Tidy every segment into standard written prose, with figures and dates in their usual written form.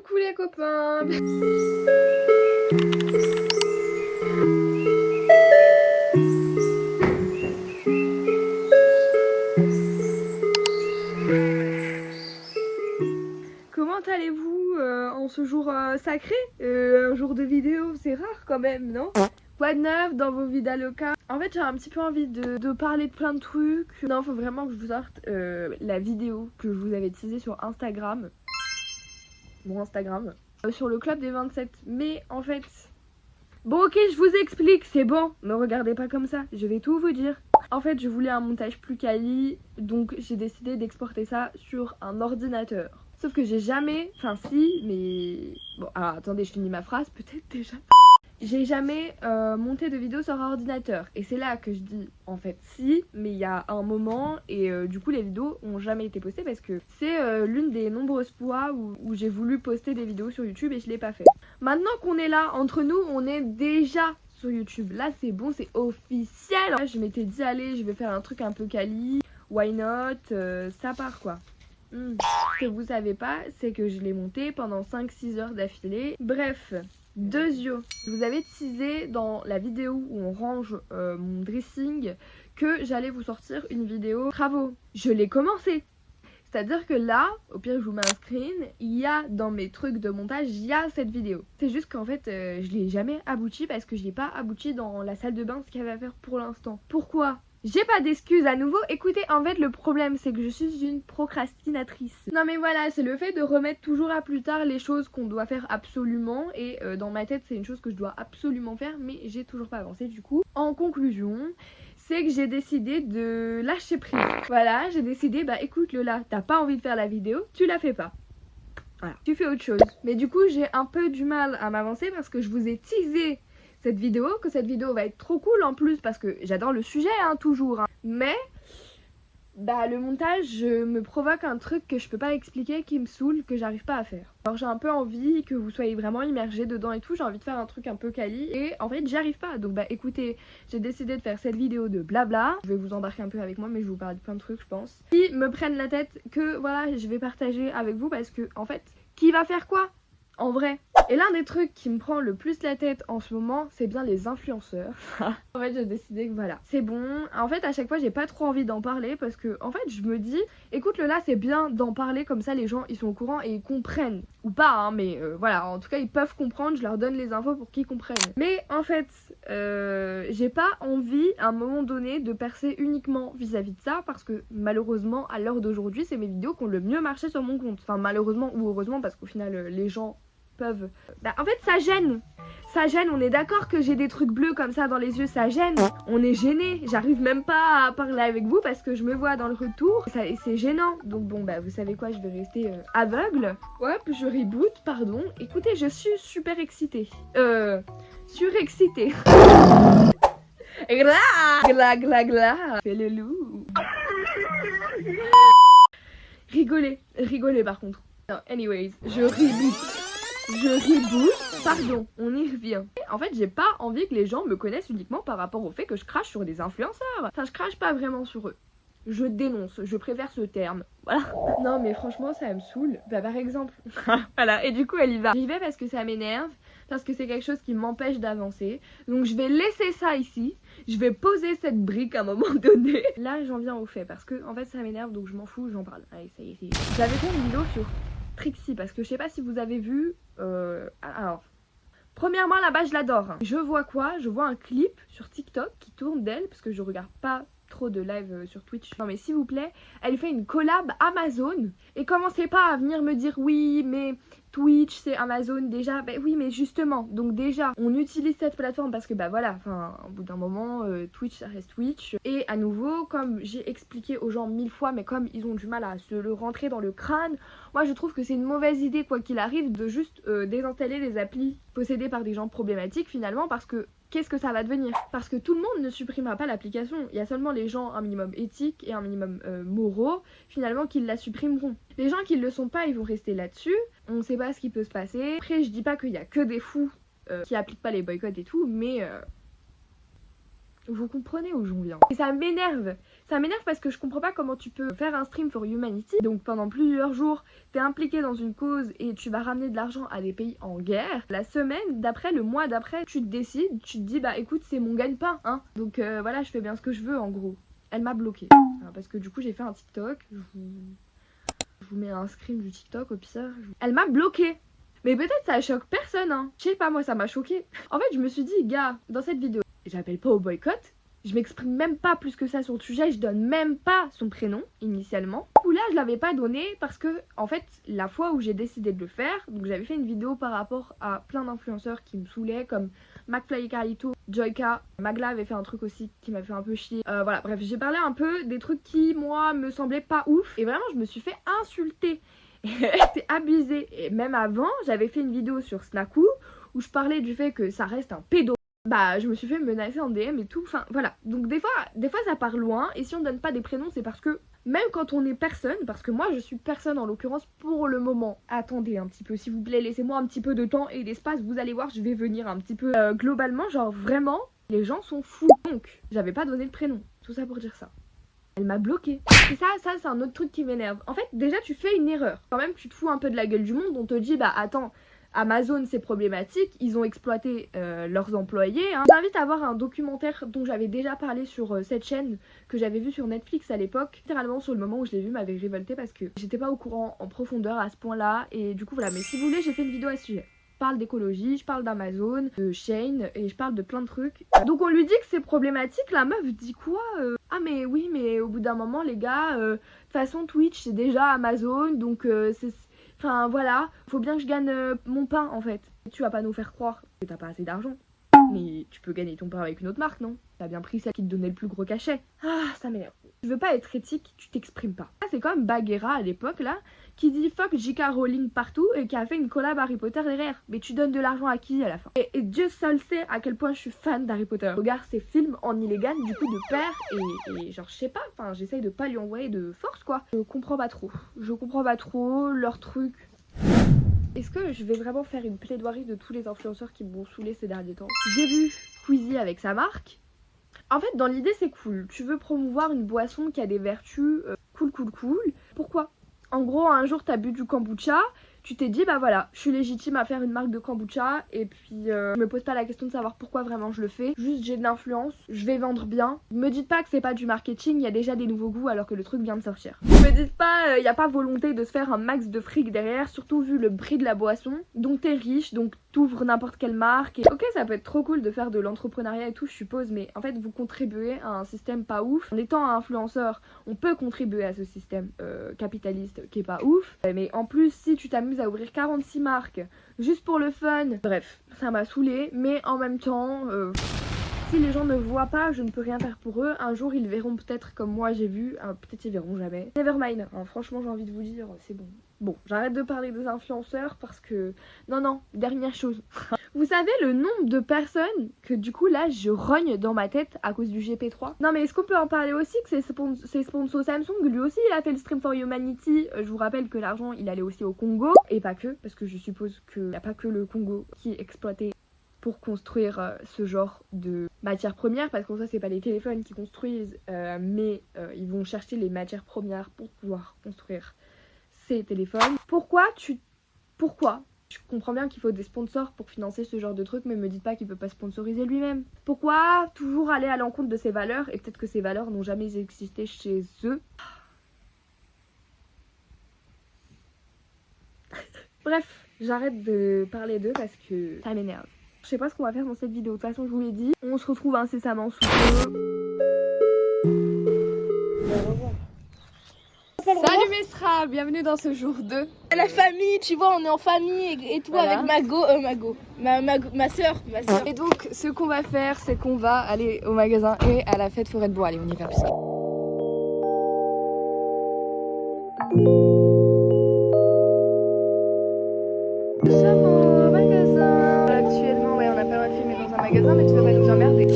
Coucou les copains. Comment allez-vous en ce jour sacré, un jour de vidéo, c'est rare quand même, non? Quoi de neuf dans vos vidas locales? En fait, j'ai un petit peu envie de parler de plein de trucs. Non, faut vraiment que je vous sorte la vidéo que je vous avais teasée sur Instagram. Mon Instagram. Sur le club des 27. Mais en fait... Bon ok, je vous explique, c'est bon. Me regardez pas comme ça, je vais tout vous dire. En fait, je voulais un montage plus quali, donc j'ai décidé d'exporter ça sur un ordinateur. Sauf que j'ai jamais... Enfin si, mais... Bon, alors attendez, je finis ma phrase, peut-être déjà... J'ai jamais monté de vidéo sur ordinateur. Et c'est là que je dis, en fait, si, mais il y a un moment, et du coup, les vidéos ont jamais été postées parce que c'est l'une des nombreuses fois où j'ai voulu poster des vidéos sur YouTube et je l'ai pas fait. Maintenant qu'on est là, entre nous, on est déjà sur YouTube. Là, c'est bon, c'est officiel. Là, je m'étais dit, allez, je vais faire un truc un peu quali, why not, ça part quoi. Ce que vous savez pas, c'est que je l'ai monté pendant 5-6 heures d'affilée. Bref... Deuxio, je vous avais teasé dans la vidéo où on range mon dressing que j'allais vous sortir une vidéo travaux. Je l'ai commencé. C'est-à-dire que là, au pire je vous mets un screen, il y a dans mes trucs de montage, il y a cette vidéo. C'est juste qu'en fait, je l'ai jamais abouti parce que je l'ai pas abouti dans la salle de bain, ce qu'il y avait à faire pour l'instant. Pourquoi ? J'ai pas d'excuses à nouveau. Écoutez, en fait, le problème, c'est que je suis une procrastinatrice. Non mais voilà, c'est le fait de remettre toujours à plus tard les choses qu'on doit faire absolument. Et dans ma tête, c'est une chose que je dois absolument faire, mais j'ai toujours pas avancé du coup. En conclusion, c'est que j'ai décidé de lâcher prise. Voilà, j'ai décidé, bah écoute Lola, t'as pas envie de faire la vidéo, tu la fais pas. Voilà, tu fais autre chose. Mais du coup, j'ai un peu du mal à m'avancer parce que je vous ai teasé cette vidéo, que cette vidéo va être trop cool en plus parce que j'adore le sujet hein, toujours hein. Mais bah le montage me provoque un truc que je peux pas expliquer, qui me saoule, que j'arrive pas à faire. Alors j'ai un peu envie que vous soyez vraiment immergés dedans et tout, j'ai envie de faire un truc un peu quali et en fait j'y arrive pas. Donc bah écoutez, j'ai décidé de faire cette vidéo de blabla. Je vais vous embarquer un peu avec moi mais je vais vous parler de plein de trucs je pense. Qui me prennent la tête que voilà je vais partager avec vous parce que en fait qui va faire quoi en vrai? Et l'un des trucs qui me prend le plus la tête en ce moment, c'est bien les influenceurs. En fait, j'ai décidé que voilà, c'est bon. En fait, à chaque fois, j'ai pas trop envie d'en parler parce que, en fait, je me dis, écoute, Lola, c'est bien d'en parler comme ça, les gens, ils sont au courant et ils comprennent. Ou pas, hein, mais voilà, en tout cas, ils peuvent comprendre, je leur donne les infos pour qu'ils comprennent. Mais en fait, j'ai pas envie, à un moment donné, de percer uniquement vis-à-vis de ça parce que, malheureusement, à l'heure d'aujourd'hui, c'est mes vidéos qui ont le mieux marché sur mon compte. Enfin, malheureusement ou heureusement parce qu'au final, les gens peuvent... Bah en fait ça gêne. Ça gêne, on est d'accord que j'ai des trucs bleus comme ça dans les yeux, ça gêne. On est gêné, j'arrive même pas à parler avec vous parce que je me vois dans le retour. C'est gênant. Donc bon bah vous savez quoi, je vais rester aveugle. Hop, je reboot, pardon. Écoutez, je suis super excitée. Surexcitée. Gla gla gla. Fais le loup. Rigolez par contre. Non, anyways, je reboot, pardon, on y revient. En fait, j'ai pas envie que les gens me connaissent uniquement par rapport au fait que je crache sur des influenceurs. Enfin, je crache pas vraiment sur eux. Je dénonce, je préfère ce terme. Voilà. Non, mais franchement, ça me saoule. Bah, par exemple. Voilà, et du coup, elle y va. J'y vais parce que ça m'énerve, parce que c'est quelque chose qui m'empêche d'avancer. Donc, je vais laisser ça ici. Je vais poser cette brique à un moment donné. Là, j'en viens au fait, parce que, en fait, ça m'énerve, donc je m'en fous, j'en parle. Allez, ça y est, j'avais fait une vidéo sur Trixie parce que je sais pas si vous avez vu alors premièrement là-bas je l'adore hein. Je vois quoi? Je vois un clip sur TikTok qui tourne d'elle parce que je regarde pas trop de live sur Twitch. Non mais s'il vous plaît, elle fait une collab Amazon et commencez pas à venir me dire oui mais Twitch c'est Amazon déjà. Bah oui mais justement, donc déjà on utilise cette plateforme parce que bah voilà, enfin au bout d'un moment Twitch ça reste Twitch. Et à nouveau comme j'ai expliqué aux gens 1000 fois mais comme ils ont du mal à se le rentrer dans le crâne, moi je trouve que c'est une mauvaise idée quoi qu'il arrive de juste désinstaller les applis possédées par des gens problématiques finalement parce que qu'est-ce que ça va devenir? Parce que tout le monde ne supprimera pas l'application. Il y a seulement les gens un minimum éthiques et un minimum moraux, finalement, qui la supprimeront. Les gens qui ne le sont pas, ils vont rester là-dessus. On ne sait pas ce qui peut se passer. Après, je dis pas qu'il y a que des fous qui appliquent pas les boycotts et tout, mais... Vous comprenez où j'en viens. Et ça m'énerve. Ça m'énerve parce que je comprends pas comment tu peux faire un stream for humanity. Donc pendant plusieurs jours, t'es impliqué dans une cause et tu vas ramener de l'argent à des pays en guerre. La semaine d'après, le mois d'après, tu te décides, tu te dis bah écoute c'est mon gagne-pain hein. Donc voilà, je fais bien ce que je veux en gros. Elle m'a bloqué. Parce que du coup j'ai fait un TikTok. Je vous mets un screen du TikTok au pire. Elle m'a bloqué. Mais peut-être ça choque personne hein. Je sais pas, moi ça m'a choqué. En fait je me suis dit gars, dans cette vidéo, j'appelle pas au boycott. Je m'exprime même pas plus que ça sur le sujet, je donne même pas son prénom initialement. Du coup là je l'avais pas donné parce que en fait la fois où j'ai décidé de le faire, donc j'avais fait une vidéo par rapport à plein d'influenceurs qui me saoulaient comme McFly et Carlito, Joyka, Magla avait fait un truc aussi qui m'a fait un peu chier. Voilà bref j'ai parlé un peu des trucs qui moi me semblaient pas ouf et vraiment je me suis fait insulter. C'était abusé. Et même avant j'avais fait une vidéo sur Snaku où je parlais du fait que ça reste un pédo. Bah je me suis fait menacer en DM et tout, enfin voilà. Donc des fois ça part loin et si on donne pas des prénoms c'est parce que même quand on est personne, parce que moi je suis personne en l'occurrence pour le moment. Attendez un petit peu s'il vous plaît, laissez-moi un petit peu de temps et d'espace, vous allez voir je vais venir un petit peu globalement genre vraiment les gens sont fous. Donc j'avais pas donné le prénom, tout ça pour dire ça. Elle m'a bloqué. Et ça c'est un autre truc qui m'énerve. En fait déjà tu fais une erreur, quand même tu te fous un peu de la gueule du monde, on te dit bah attends Amazon c'est problématique, ils ont exploité leurs employés hein. Je vous invite à voir un documentaire dont j'avais déjà parlé sur cette chaîne que j'avais vu sur Netflix à l'époque. Littéralement sur le moment où je l'ai vu m'avait révolté parce que j'étais pas au courant en profondeur à ce point là. Et du coup voilà, mais si vous voulez j'ai fait une vidéo à ce sujet. Je parle d'écologie, je parle d'Amazon, de Shein et je parle de plein de trucs. Donc on lui dit que c'est problématique, la meuf dit quoi ah mais oui mais au bout d'un moment les gars, de toute façon Twitch c'est déjà Amazon donc c'est... Enfin voilà, faut bien que je gagne mon pain en fait. Tu vas pas nous faire croire que t'as pas assez d'argent. Mais tu peux gagner ton pain avec une autre marque, non? T'as bien pris celle qui te donnait le plus gros cachet. Ah, ça m'énerve. Tu veux pas être éthique, tu t'exprimes pas. C'est comme Bagheera à l'époque là, qui dit fuck J.K. Rowling partout et qui a fait une collab Harry Potter derrière. Mais tu donnes de l'argent à qui à la fin? Et Dieu seul sait à quel point je suis fan d'Harry Potter. Je regarde ses films en illégal du coup de père et genre je sais pas, enfin j'essaye de pas lui envoyer de force quoi. Je comprends pas trop. Je comprends pas trop leur truc. Est-ce que je vais vraiment faire une plaidoirie de tous les influenceurs qui m'ont saoulé ces derniers temps? J'ai vu Squeezie avec sa marque. En fait, dans l'idée, c'est cool. Tu veux promouvoir une boisson qui a des vertus cool. Pourquoi? En gros, un jour, t'as bu du kombucha. Tu t'es dit, bah voilà, je suis légitime à faire une marque de kombucha. Et puis, je me pose pas la question de savoir pourquoi vraiment je le fais. Juste, j'ai de l'influence, je vais vendre bien. Me dites pas que c'est pas du marketing, il y a déjà des nouveaux goûts alors que le truc vient de sortir. Me dites pas, il y a pas volonté de se faire un max de fric derrière, surtout vu le prix de la boisson. Donc t'es riche, donc t'ouvres n'importe quelle marque. Et ok, ça peut être trop cool de faire de l'entrepreneuriat et tout, je suppose, mais en fait, vous contribuez à un système pas ouf. En étant un influenceur, on peut contribuer à ce système capitaliste qui est pas ouf. Mais en plus, si tu t'amuses à ouvrir 46 marques juste pour le fun, bref, ça m'a saoulé, mais en même temps si les gens ne voient pas, je ne peux rien faire pour eux. Un jour ils verront peut-être comme moi j'ai vu, peut-être ils verront jamais. Nevermind, hein, franchement j'ai envie de vous dire, c'est bon. Bon, j'arrête de parler des influenceurs parce que... Non, dernière chose. Vous savez le nombre de personnes que du coup là je rogne dans ma tête à cause du GP3? Non mais est-ce qu'on peut en parler aussi que c'est sponsor Samsung? Lui aussi il a fait le Stream for Humanity. Je vous rappelle que l'argent il allait aussi au Congo. Et pas que, parce que je suppose qu'il n'y a pas que le Congo qui est exploité pour construire ce genre de matières premières, parce qu'en soi c'est pas les téléphones qui construisent, mais ils vont chercher les matières premières pour pouvoir construire ces téléphones. Pourquoi je comprends bien qu'il faut des sponsors pour financer ce genre de truc, mais me dites pas qu'il peut pas sponsoriser lui-même. Pourquoi toujours aller à l'encontre de ses valeurs? Et peut-être que ces valeurs n'ont jamais existé chez eux. Bref, j'arrête de parler d'eux parce que ça m'énerve. Je sais pas ce qu'on va faire dans cette vidéo, de toute façon je vous l'ai dit. On se retrouve incessamment sous peu. Salut Mesra, bienvenue dans ce jour 2. La famille, tu vois, on est en famille et tout voilà. Avec ma soeur. Et donc ce qu'on va faire, c'est qu'on va aller au magasin et à la fête forêt de bois. Allez, on y va. Nous sommes au magasin. Actuellement, ouais, on a pas mal filmé dans un magasin, mais tu vas pas nous emmerder.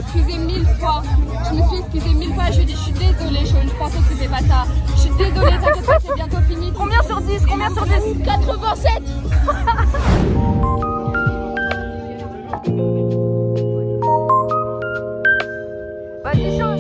excusée 1000 fois. Je me suis excusée 1000 fois. Je lui ai dit, je suis désolée, je pensais que c'était pas ça. Je suis désolée, t'inquiète pas, c'est bientôt fini. Combien sur 10? Combien sur 10? 87. Vas-y, change.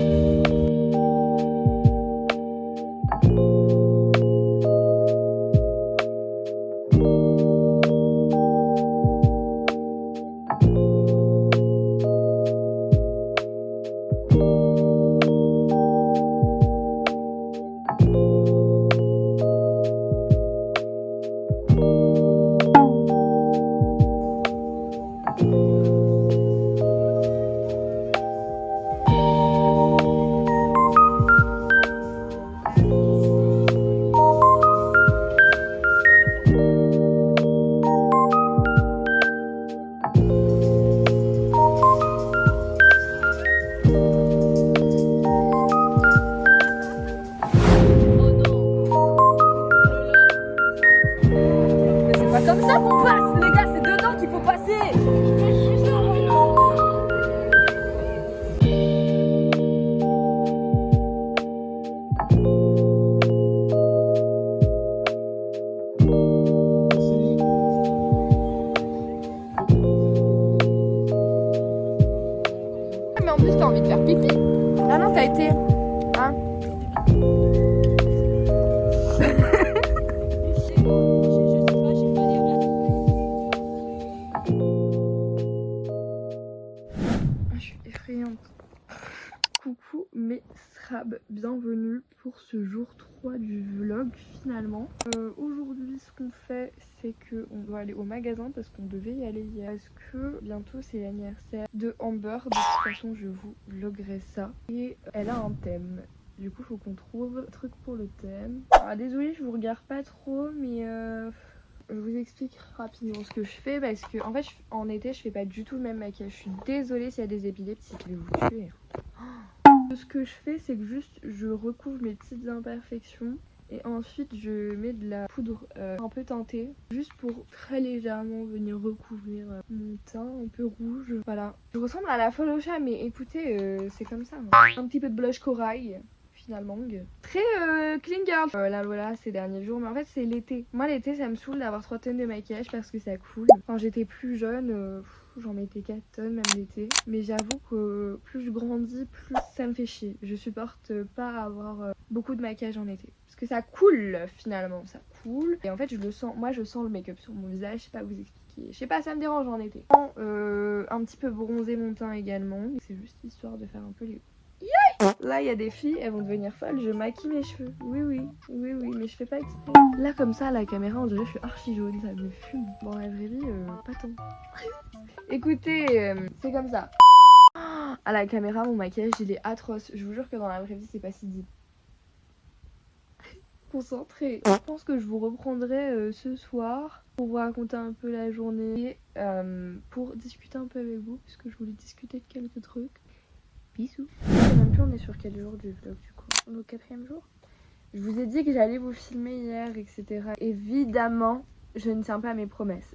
Comme ça qu'on passe, les gars, c'est dedans qu'il faut passer. Mais en plus, t'as envie de faire pipi. Ah non, t'as été. Hein? Je suis effrayante. Coucou mes srabs, bienvenue pour ce jour 3 du vlog finalement. Aujourd'hui ce qu'on fait c'est que on doit aller au magasin parce qu'on devait y aller hier. Parce que bientôt c'est l'anniversaire de Amber, de toute façon je vous vloguerai ça. Et elle a un thème. Du coup faut qu'on trouve un truc pour le thème. Ah, désolée je vous regarde pas trop mais je vous explique rapidement ce que je fais parce que en fait en été je fais pas du tout le même maquillage. Je suis désolée s'il y a des épileptiques, je vais vous tuer. Ce que je fais c'est que juste je recouvre mes petites imperfections et ensuite je mets de la poudre un peu teintée juste pour très légèrement venir recouvrir mon teint un peu rouge. Voilà, je ressemble à la folle au chat mais écoutez c'est comme ça. Un petit peu de blush corail finalement. Très clean girl. Là voilà ces derniers jours mais en fait c'est l'été. Moi l'été ça me saoule d'avoir 3 tonnes de maquillage parce que ça coule. Quand j'étais plus jeune j'en mettais 4 tonnes même l'été. Mais j'avoue que plus je grandis plus ça me fait chier. Je supporte pas avoir beaucoup de maquillage en été. Parce que ça coule finalement, ça coule. Et en fait je le sens, moi je sens le make-up sur mon visage, je sais pas vous expliquer. Je sais pas, ça me dérange en été. Un petit peu bronzer mon teint également. C'est juste histoire de faire un peu les... Là il y a des filles, elles vont devenir folles, je maquille mes cheveux. Oui, mais je fais pas exprès. Là comme ça à la caméra on dirait que je suis archi jaune, ça me fume. Dans la vraie vie, pas tant. Écoutez, c'est comme ça. À la caméra mon maquillage il est atroce. Je vous jure que dans la vraie vie c'est pas si deep. Concentré. Je pense que je vous reprendrai ce soir pour vous raconter un peu la journée et pour discuter un peu avec vous puisque je voulais discuter de quelques trucs. Bisous. Je sais même plus on est sur quel jour du vlog du coup. On est au 4e jour. Je vous ai dit que j'allais vous filmer hier etc. Évidemment je ne tiens pas à mes promesses.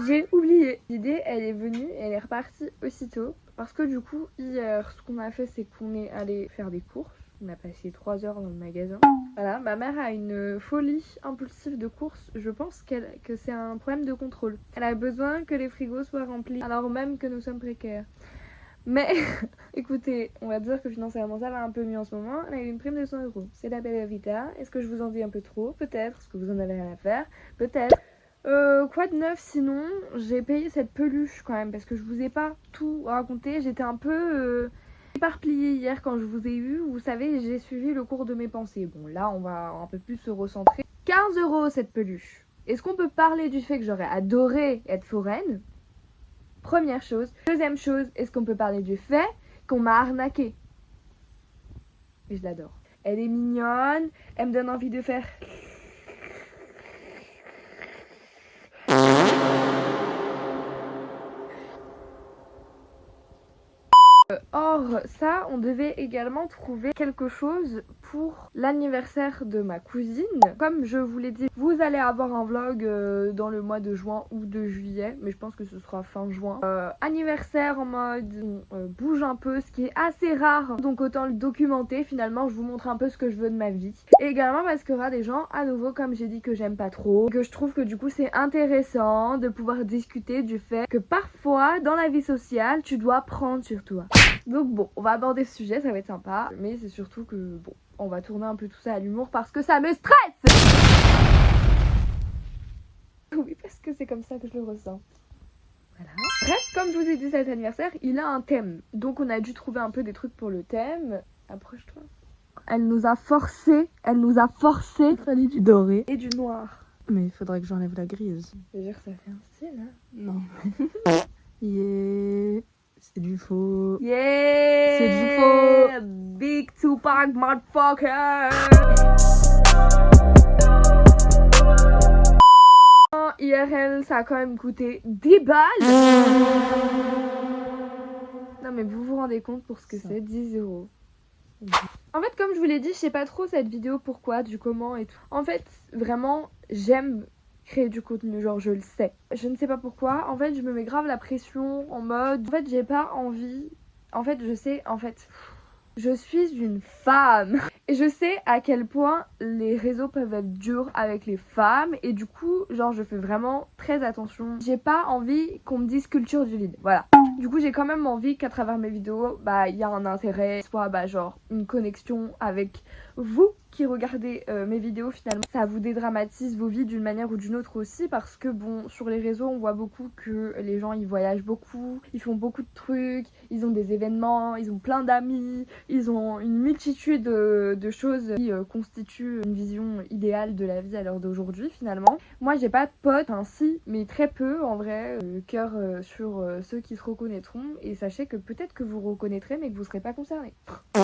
J'ai oublié. L'idée elle est venue et elle est repartie aussitôt. Parce que du coup hier ce qu'on a fait c'est qu'on est allé faire des courses. On a passé 3 heures dans le magasin. Voilà, ma mère a une folie impulsive de courses. Je pense que c'est un problème de contrôle. Elle a besoin que les frigos soient remplis alors même que nous sommes précaires. Mais écoutez, on va dire que financièrement ça va un peu mieux en ce moment. Elle a eu une prime de 100 €. C'est la belle vita. Est-ce que je vous en dis un peu trop? Peut-être. Est-ce que vous en avez rien à faire? Peut-être. Quoi de neuf sinon? J'ai payé cette peluche quand même parce que je vous ai pas tout raconté. J'étais un peu éparpillée hier quand je vous ai eu. Vous savez, j'ai suivi le cours de mes pensées. Bon là on va un peu plus se recentrer. 15 € cette peluche. Est-ce qu'on peut parler du fait que j'aurais adoré être foraine? Première chose. Deuxième chose, est-ce qu'on peut parler du fait qu'on m'a arnaqué? Et je l'adore. Elle est mignonne, elle me donne envie de faire... Or ça, on devait également trouver quelque chose pour l'anniversaire de ma cousine. Comme je vous l'ai dit, vous allez avoir un vlog dans le mois de juin ou de juillet, mais je pense que ce sera fin juin. Anniversaire en mode on bouge un peu, ce qui est assez rare, donc autant le documenter. Finalement, je vous montre un peu ce que je veux de ma vie. Et également parce qu'il y aura des gens, à nouveau, comme j'ai dit, que j'aime pas trop, que je trouve que du coup c'est intéressant de pouvoir discuter du fait que parfois dans la vie sociale, tu dois prendre sur toi. Donc bon, on va aborder ce sujet, ça va être sympa, mais c'est surtout que bon, on va tourner un peu tout ça à l'humour parce que ça me stresse. Oui, parce que c'est comme ça que je le ressens. Voilà. Bref, comme je vous ai dit, cet anniversaire, il a un thème. Donc on a dû trouver un peu des trucs pour le thème. Approche-toi. Elle nous a forcé. Il fallait du doré et du noir. Mais il faudrait que j'enlève la grise. Je veux dire, ça fait un style, hein. Non. Yeah. C'est du faux. Yeah. C'est du faux. Big Tupac, motherfucker. IRL, ça a quand même coûté 10 balles. Non mais vous vous rendez compte pour ce que c'est, 10 €. En fait, comme je vous l'ai dit, je sais pas trop cette vidéo pourquoi, du comment et tout. En fait, vraiment, j'aime créer du contenu, genre je le sais. Je ne sais pas pourquoi, en fait, je me mets grave la pression en mode... En fait, j'ai pas envie... En fait, je sais, en fait... Je suis une femme et je sais à quel point les réseaux peuvent être durs avec les femmes et du coup, genre je fais vraiment très attention. J'ai pas envie qu'on me dise culture du vide, voilà. Du coup, j'ai quand même envie qu'à travers mes vidéos, bah il y a un intérêt, soit bah genre une connexion avec vous qui regardez mes vidéos finalement. Ça vous dédramatise vos vies d'une manière ou d'une autre aussi parce que bon, sur les réseaux, on voit beaucoup que les gens ils voyagent beaucoup, ils font beaucoup de trucs, ils ont des événements, ils ont plein d'amis, ils ont une multitude de choses qui constituent une vision idéale de la vie à l'heure d'aujourd'hui finalement. Moi j'ai pas de potes, enfin si, mais très peu en vrai, cœur sur ceux qui se reconnaîtront et sachez que peut-être que vous reconnaîtrez mais que vous serez pas concernés.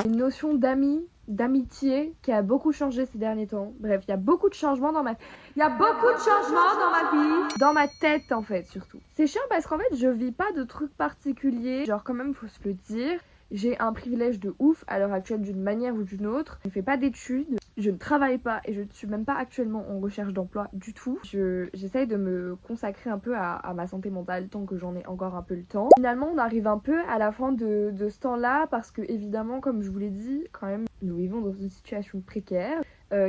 Une notion d'amis, d'amitié qui a beaucoup changé ces derniers temps. Bref, il y a beaucoup de changements dans ma... Il y a beaucoup de changements dans ma vie, dans ma tête en fait surtout. C'est chiant parce qu'en fait je vis pas de trucs particuliers, genre quand même faut se le dire. J'ai un privilège de ouf à l'heure actuelle d'une manière ou d'une autre. Je ne fais pas d'études, je ne travaille pas et je ne suis même pas actuellement en recherche d'emploi du tout. J'essaye de me consacrer un peu à ma santé mentale tant que j'en ai encore un peu le temps. Finalement, on arrive un peu à la fin de ce temps-là parce que évidemment, comme je vous l'ai dit, quand même, nous vivons dans une situation précaire.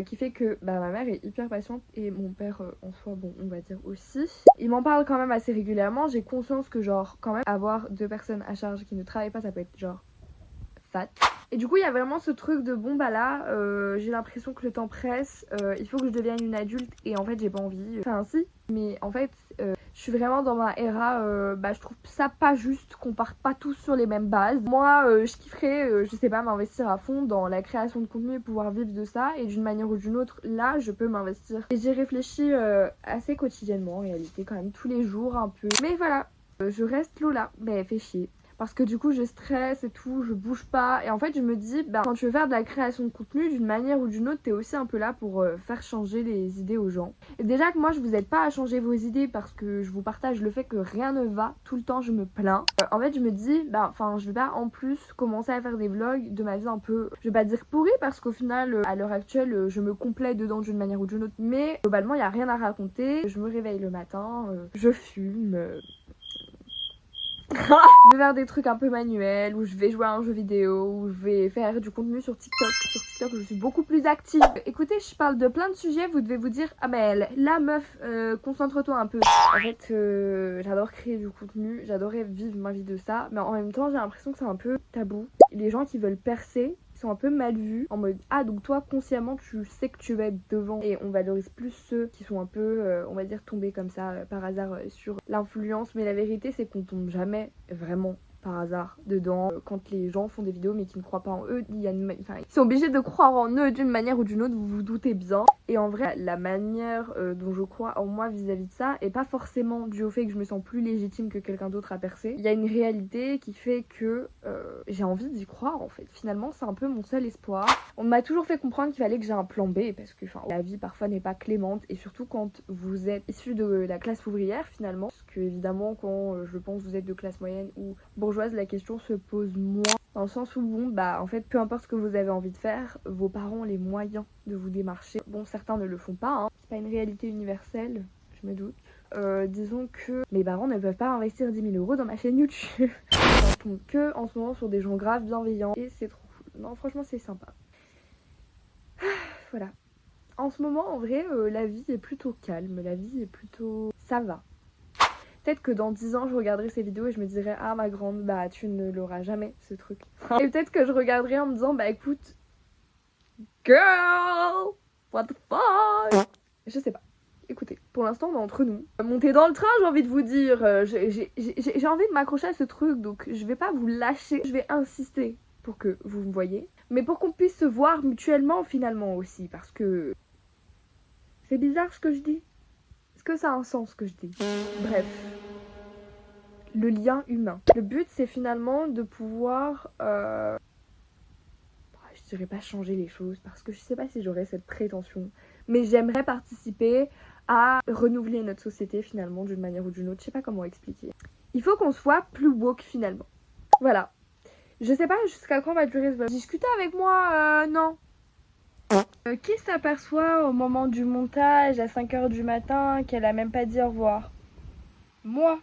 Qui fait que bah, ma mère est hyper patiente et mon père en soi, bon, on va dire aussi. Il m'en parle quand même assez régulièrement. J'ai conscience que genre, quand même, avoir 2 personnes à charge qui ne travaillent pas, ça peut être genre fat. Et du coup, il y a vraiment ce truc de bon bah là, j'ai l'impression que le temps presse, il faut que je devienne une adulte et en fait j'ai pas envie. Enfin si, mais en fait je suis vraiment dans ma era, bah je trouve ça pas juste qu'on parte pas tous sur les mêmes bases. Moi je kifferais, je sais pas, m'investir à fond dans la création de contenu et pouvoir vivre de ça et d'une manière ou d'une autre, là je peux m'investir. Et j'y réfléchis assez quotidiennement en réalité, quand même tous les jours un peu. Mais voilà, je reste Lola, mais fait chier. Parce que du coup je stresse et tout, je bouge pas. Et en fait je me dis, bah, quand tu veux faire de la création de contenu d'une manière ou d'une autre, t'es aussi un peu là pour faire changer les idées aux gens. Et déjà que moi je vous aide pas à changer vos idées parce que je vous partage le fait que rien ne va, tout le temps je me plains. En fait je me dis, bah enfin je vais pas en plus commencer à faire des vlogs de ma vie un peu, je vais pas dire pourrie parce qu'au final à l'heure actuelle je me complais dedans d'une manière ou d'une autre. Mais globalement il y a rien à raconter, je me réveille le matin, je fume... Je vais faire des trucs un peu manuels, où je vais jouer à un jeu vidéo, où je vais faire du contenu sur TikTok. Sur TikTok, je suis beaucoup plus active. Écoutez, je parle de plein de sujets, vous devez vous dire, ah mais la meuf, concentre-toi un peu. En fait, j'adore créer du contenu, j'adorais vivre ma vie de ça, mais en même temps, j'ai l'impression que c'est un peu tabou. Les gens qui veulent percer sont un peu mal vus, en mode ah donc toi consciemment tu sais que tu vas être devant, et on valorise plus ceux qui sont un peu on va dire tombés comme ça par hasard sur l'influence. Mais la vérité c'est qu'on tombe jamais vraiment par hasard dedans. Quand les gens font des vidéos mais qui ne croient pas en eux, ils sont obligés de croire en eux d'une manière ou d'une autre, vous vous doutez bien. Et en vrai, la manière dont je crois en moi vis-à-vis de ça est pas forcément due au fait que je me sens plus légitime que quelqu'un d'autre à percer. Il y a une réalité qui fait que j'ai envie d'y croire en fait. Finalement, c'est un peu mon seul espoir. On m'a toujours fait comprendre qu'il fallait que j'ai un plan B parce que la vie parfois n'est pas clémente, et surtout quand vous êtes issu de la classe ouvrière finalement. Parce que évidemment quand je pense vous êtes de classe moyenne ou bourgeoise, la question se pose moins. Dans le sens où, bon, bah, en fait, peu importe ce que vous avez envie de faire, vos parents ont les moyens de vous démarcher. Bon, certains ne le font pas, hein. C'est pas une réalité universelle, je me doute. Disons que mes parents ne peuvent pas investir 10 000 € dans ma chaîne YouTube. Ils tombent que en ce moment sur des gens graves, bienveillants, et c'est trop cool. Non, franchement, c'est sympa. Voilà. En ce moment, en vrai, la vie est plutôt calme, la vie est plutôt... ça va. Peut-être que dans 10 ans, je regarderai ces vidéos et je me dirai « Ah, ma grande, bah tu ne l'auras jamais, ce truc. » Et peut-être que je regarderai en me disant « Bah écoute, girl, what the fuck ?» Je sais pas. Écoutez, pour l'instant, on est entre nous. Montez dans le train, j'ai envie de vous dire. J'ai envie de m'accrocher à ce truc, donc je vais pas vous lâcher. Je vais insister pour que vous me voyez. Mais pour qu'on puisse se voir mutuellement, finalement, aussi. Parce que... c'est bizarre ce que je dis. Est-ce que ça a un sens ce que je dis? Bref. Le lien humain. Le but, c'est finalement de pouvoir... je dirais pas changer les choses, parce que je sais pas si j'aurais cette prétention. Mais j'aimerais participer à renouveler notre société finalement d'une manière ou d'une autre. Je sais pas comment expliquer. Il faut qu'on soit plus woke finalement. Voilà. Je sais pas jusqu'à quand va durer ce vlog. Discuter avec moi, non. Qui s'aperçoit au moment du montage à 5h du matin qu'elle a même pas dit au revoir? Moi.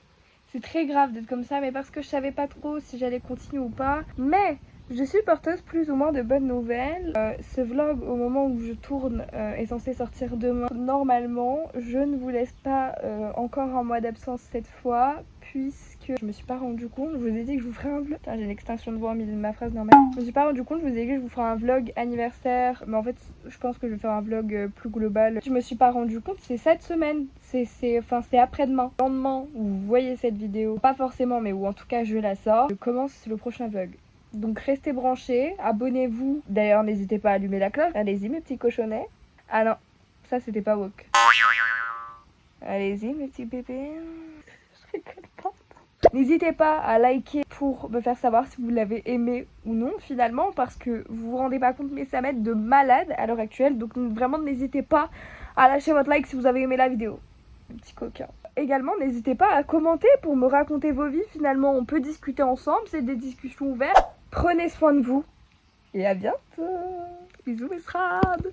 C'est très grave d'être comme ça, mais parce que je savais pas trop si j'allais continuer ou pas. Mais... je suis porteuse plus ou moins de bonnes nouvelles. Ce vlog, au moment où je tourne, est censé sortir demain. Normalement, je ne vous laisse pas encore en mois d'absence cette fois, puisque je me suis pas rendu compte. Je vous ai dit que je vous ferai un vlog. Putain, j'ai une extinction de voix au milieu de ma phrase normale. Je me suis pas rendu compte, je vous ai dit que je vous ferai un vlog anniversaire. Mais en fait, je pense que je vais faire un vlog plus global. Je me suis pas rendu compte, c'est cette semaine. C'est après-demain. Le lendemain où vous voyez cette vidéo, pas forcément, mais où en tout cas je la sors, je commence le prochain vlog. Donc restez branchés, abonnez-vous. D'ailleurs, n'hésitez pas à allumer la cloche. Allez-y, mes petits cochonnets. Ah non, ça c'était pas woke. Allez-y, mes petits bébés. Je rigole pas. N'hésitez pas à liker pour me faire savoir si vous l'avez aimé ou non finalement, parce que vous vous rendez pas compte, mais ça m'aide de malade à l'heure actuelle. Donc vraiment, n'hésitez pas à lâcher votre like si vous avez aimé la vidéo. Petit coquin. Également, n'hésitez pas à commenter pour me raconter vos vies. Finalement, on peut discuter ensemble, c'est des discussions ouvertes. Prenez soin de vous et à bientôt. Bisous mes scrabs.